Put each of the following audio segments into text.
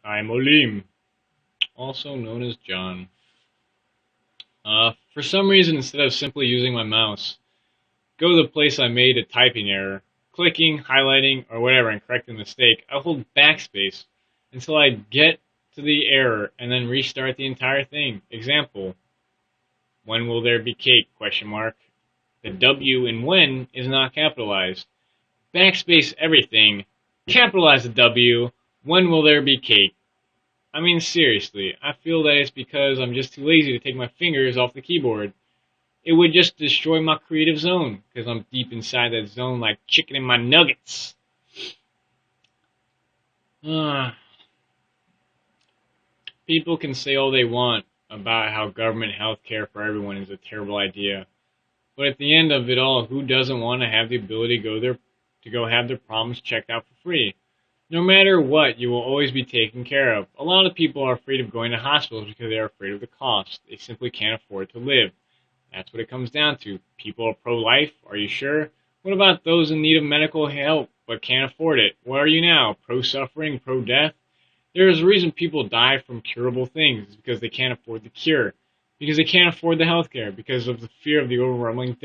I'm Oleem, also known as John. For some reason, instead of simply using my mouse, go to the place I made a typing error, clicking, highlighting, or whatever, and correct the mistake, I hold backspace until I get to the error and then restart the entire thing. Example, when will there be cake? Question mark. The W in when is not capitalized. Backspace everything. Capitalize the W. When will there be cake? I mean, seriously, I feel that it's because I'm just too lazy to take my fingers off the keyboard. It would just destroy my creative zone, because I'm deep inside that zone like chicken in my nuggets. People can say all they want about how government health care for everyone is a terrible idea, but at the end of it all, who doesn't want to have the ability to go have their problems checked out for free? No matter what, you will always be taken care of. A lot of people are afraid of going to hospitals because they are afraid of the cost. They simply can't afford to live. That's what it comes down to. People are pro-life, are you sure? What about those in need of medical help but can't afford it? What are you now? Pro-suffering, pro-death? There is a reason people die from curable things. It's because they can't afford the cure. Because they can't afford the health care. Because of the fear of the overwhelming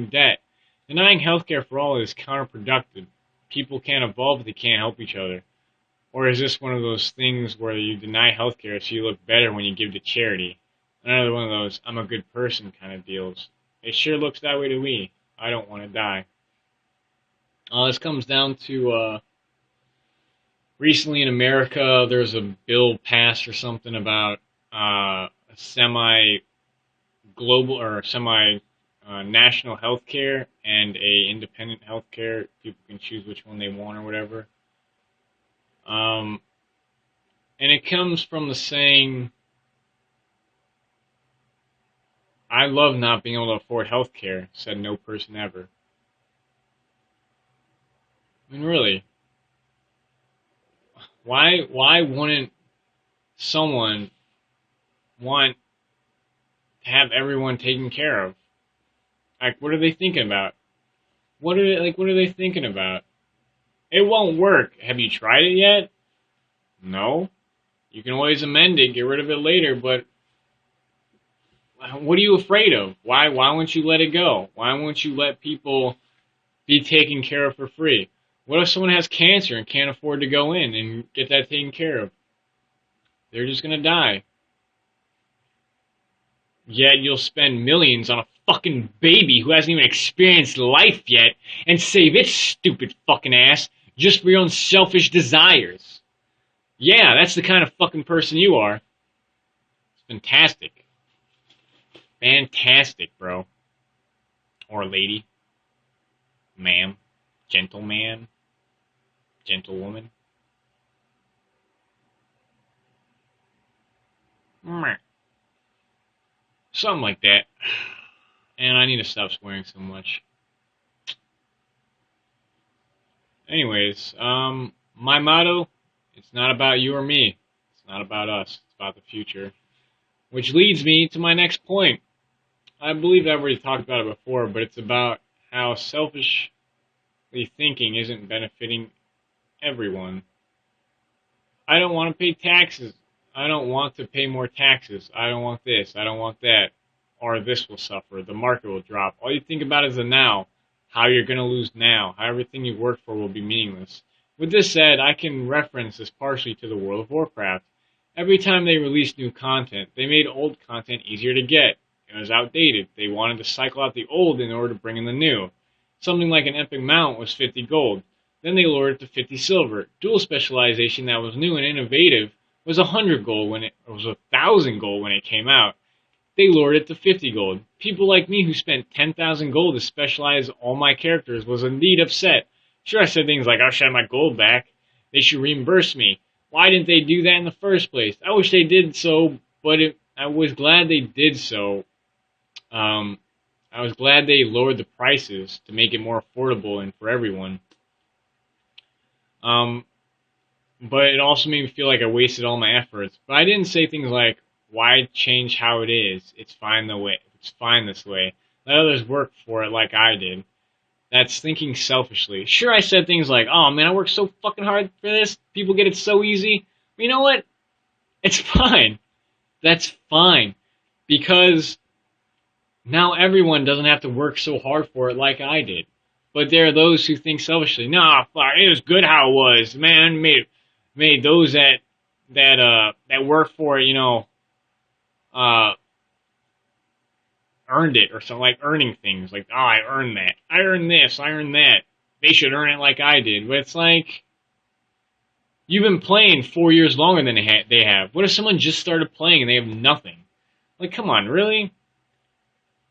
debt. Denying health care for all is counterproductive. People can't evolve if they can't help each other. Or is this one of those things where you deny healthcare so you look better when you give to charity? Another one of those I'm a good person kind of deals. It sure looks that way to me. I don't want to die. This comes down to recently in America there's a bill passed or something about a semi-global or semi-national healthcare and a independent healthcare. People can choose which one they want or whatever. And it comes from the saying, I love not being able to afford health care, said no person ever. I mean, really, why wouldn't someone want to have everyone taken care of? Like, what are they thinking about? What are they thinking about? It won't work. Have you tried it yet? No. You can always amend it, get rid of it later, but what are you afraid of? Why won't you let it go? Why won't you let people be taken care of for free? What if someone has cancer and can't afford to go in and get that taken care of? They're just gonna die. Yet you'll spend millions on a fucking baby who hasn't even experienced life yet and save its stupid fucking ass just for your own selfish desires. Yeah, that's the kind of fucking person you are. It's fantastic. Fantastic, bro. Or lady. Ma'am. Gentleman. Gentlewoman. Something like that. And I need to stop swearing so much. Anyways, my motto, it's not about you or me. It's not about us. It's about the future. Which leads me to my next point. I believe I've already talked about it before, but it's about how selfishly thinking isn't benefiting everyone. I don't want to pay taxes. I don't want to pay more taxes. I don't want this. I don't want that. Or this will suffer. The market will drop. All you think about is the now. How you're going to lose now. How everything you worked for will be meaningless. With this said, I can reference this partially to the World of Warcraft. Every time they released new content, they made old content easier to get. It was outdated. They wanted to cycle out the old in order to bring in the new. Something like an epic mount was 50 gold. Then they lowered it to 50 silver. Dual specialization that was new and innovative was 100 gold when it was 1,000 gold when it came out. They lowered it to 50 gold. People like me who spent 10,000 gold to specialize all my characters was indeed upset. Sure, I said things like, I should have my gold back. They should reimburse me. Why didn't they do that in the first place? I wish they did so, but I was glad they did so. I was glad they lowered the prices to make it more affordable and for everyone. But it also made me feel like I wasted all my efforts. But I didn't say things like, why change how it is? It's fine this way. Let others work for it like I did. That's thinking selfishly. Sure, I said things like, oh man, I worked so fucking hard for this. People get it so easy. But you know what? It's fine. That's fine. Because now everyone doesn't have to work so hard for it like I did. But there are those who think selfishly, nah, fuck, it was good how it was. Man, made those that work for it, uh, earned it or something, like earning things. Like, oh, I earned that. I earned this. I earned that. They should earn it like I did. But it's like, you've been playing 4 years longer than they have. What if someone just started playing and they have nothing? Like, come on, really?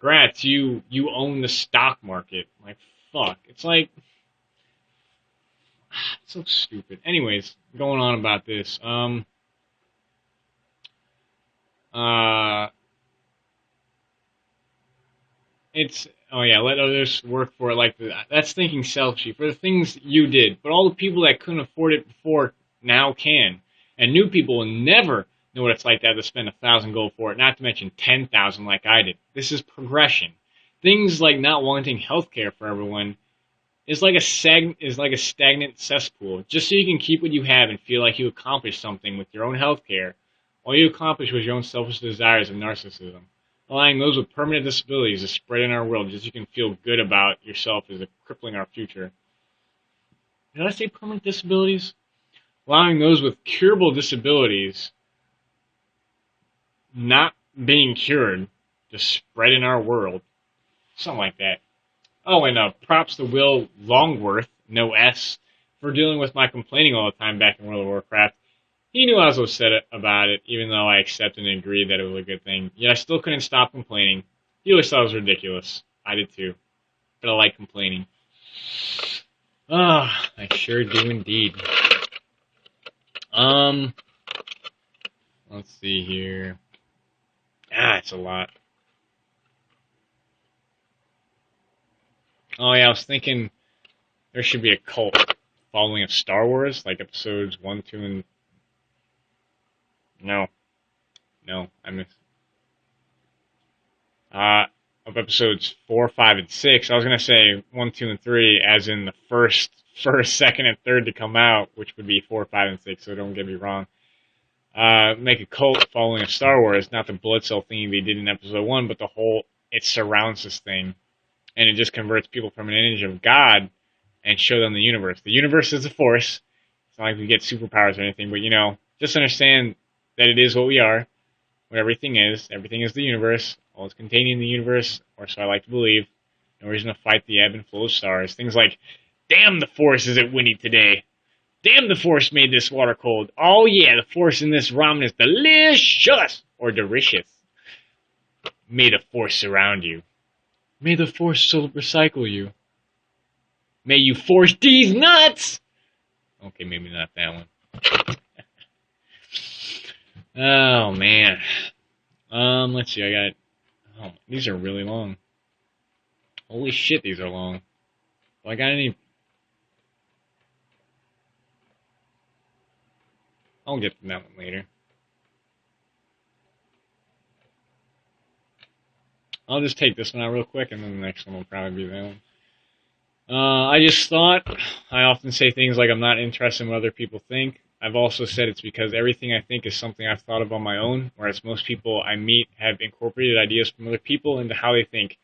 Grats, you own the stock market. Like, fuck. It's like, it's so stupid. Anyways, going on about this. Uh, it's oh yeah, let others work for it. Like that's thinking selfishly for the things you did. But all the people that couldn't afford it before now can, and new people will never know what it's like to have to spend 1,000 gold for it. Not to mention 10,000 like I did. This is progression. Things like not wanting healthcare for everyone is like a stagnant cesspool. Just so you can keep what you have and feel like you accomplished something with your own healthcare, all you accomplished was your own selfish desires and narcissism. Allowing those with permanent disabilities to spread in our world just so you can feel good about yourself is crippling our future. Did I say permanent disabilities? Allowing those with curable disabilities not being cured to spread in our world. Something like that. Oh, and props to Will Longworth, no S, for dealing with my complaining all the time back in World of Warcraft. He knew I was upset about it, even though I accepted and agreed that it was a good thing. Yet I still couldn't stop complaining. He always thought it was ridiculous. I did too. But I like complaining. Ah, I sure do indeed. Let's see here. It's a lot. Oh yeah, I was thinking there should be a cult following of Star Wars, like episodes 1, 2, and... No, I missed. Of episodes 4, 5, and 6. I was gonna say 1, 2, and 3, as in the first, second, and third to come out, which would be 4, 5, and 6. So don't get me wrong. Make a cult following of Star Wars, not the blood cell thing they did in episode 1, but the whole it surrounds this thing, and it just converts people from an image of God and show them the universe. The universe is a force. It's not like we get superpowers or anything, but just understand that it is what we are, what everything is. Everything is the universe. All is contained in the universe, or so I like to believe. No reason to fight the ebb and flow of stars. Things like, damn, the force isn't windy today. Damn, the force made this water cold. Oh yeah, the force in this ramen is delicious or delicious. May the force surround you. May the force recycle you. May you force these nuts. Okay, maybe not that one. Oh man. Let's see. These are really long. Holy shit, these are long. Do I got any? I'll get to that one later. I'll just take this one out real quick, and then the next one will probably be that one. I just thought, I often say things like I'm not interested in what other people think. I've also said it's because everything I think is something I've thought of on my own, whereas most people I meet have incorporated ideas from other people into how they think.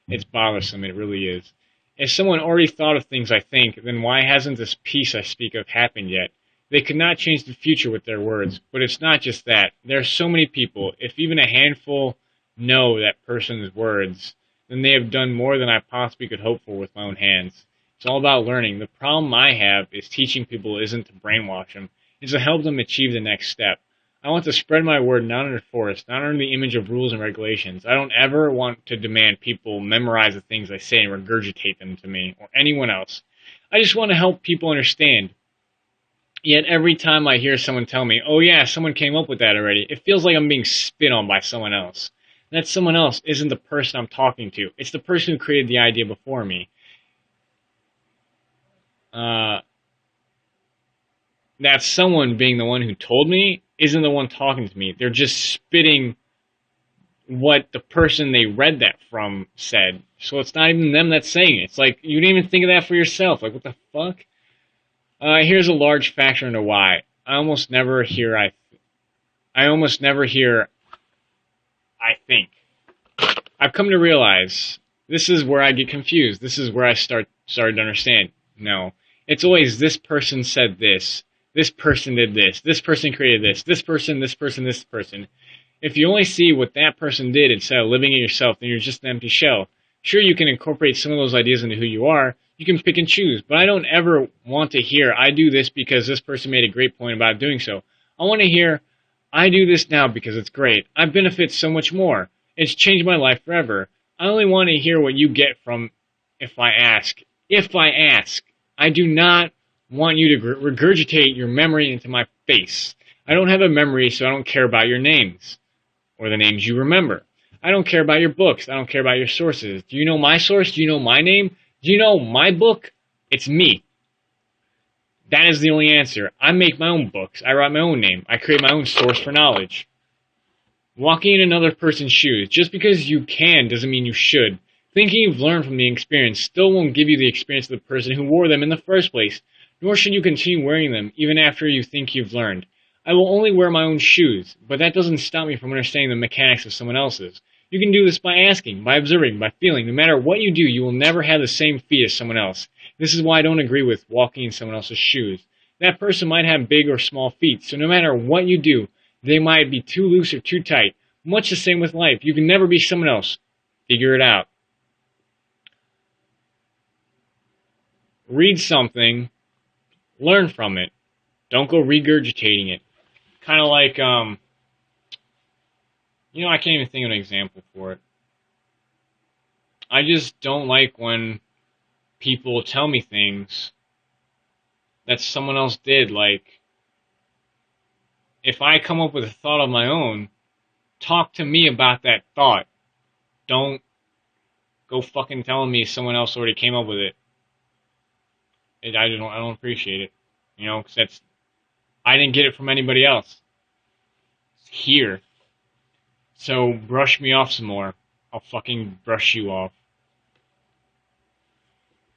It's bothersome, it really is. If someone already thought of things I think, then why hasn't this peace I speak of happened yet? They could not change the future with their words, but it's not just that. There are so many people, if even a handful know that person's words, then they have done more than I possibly could hope for with my own hands. It's all about learning. The problem I have is teaching people isn't to brainwash them. It's to help them achieve the next step. I want to spread my word not under force, not under the image of rules and regulations. I don't ever want to demand people memorize the things I say and regurgitate them to me or anyone else. I just want to help people understand. Yet every time I hear someone tell me, oh yeah, someone came up with that already, it feels like I'm being spit on by someone else. That someone else isn't the person I'm talking to. It's the person who created the idea before me. That someone being the one who told me isn't the one talking to me. They're just spitting what the person they read that from said. So it's not even them that's saying it. It's like, you didn't even think of that for yourself. Like, what the fuck? Here's a large factor into why. I almost never hear I think. I've come to realize this is where I get confused. This is where I started to understand. No. It's always this person said this. This person did this. This person created this. This person, this person, this person. If you only see what that person did instead of living it yourself, then you're just an empty shell. Sure, you can incorporate some of those ideas into who you are. You can pick and choose. But I don't ever want to hear, I do this because this person made a great point about doing so. I want to hear, I do this now because it's great. I benefit so much more. It's changed my life forever. I only want to hear what you get from if I ask. If I ask. I do not want you to regurgitate your memory into my face. I don't have a memory, so I don't care about your names or the names you remember. I don't care about your books. I don't care about your sources. Do you know my source? Do you know my name? Do you know my book? It's me. That is the only answer. I make my own books. I write my own name. I create my own source for knowledge. Walking in another person's shoes, just because you can doesn't mean you should. Thinking you've learned from the experience still won't give you the experience of the person who wore them in the first place, nor should you continue wearing them even after you think you've learned. I will only wear my own shoes, but that doesn't stop me from understanding the mechanics of someone else's. You can do this by asking, by observing, by feeling. No matter what you do, you will never have the same feet as someone else. This is why I don't agree with walking in someone else's shoes. That person might have big or small feet, so no matter what you do, they might be too loose or too tight. Much the same with life. You can never be someone else. Figure it out. Read something, learn from it. Don't go regurgitating it. Kind of like, I can't even think of an example for it. I just don't like when people tell me things that someone else did. Like, if I come up with a thought of my own, talk to me about that thought. Don't go fucking telling me someone else already came up with it. I don't appreciate it. Because I didn't get it from anybody else. It's here. So brush me off some more. I'll fucking brush you off.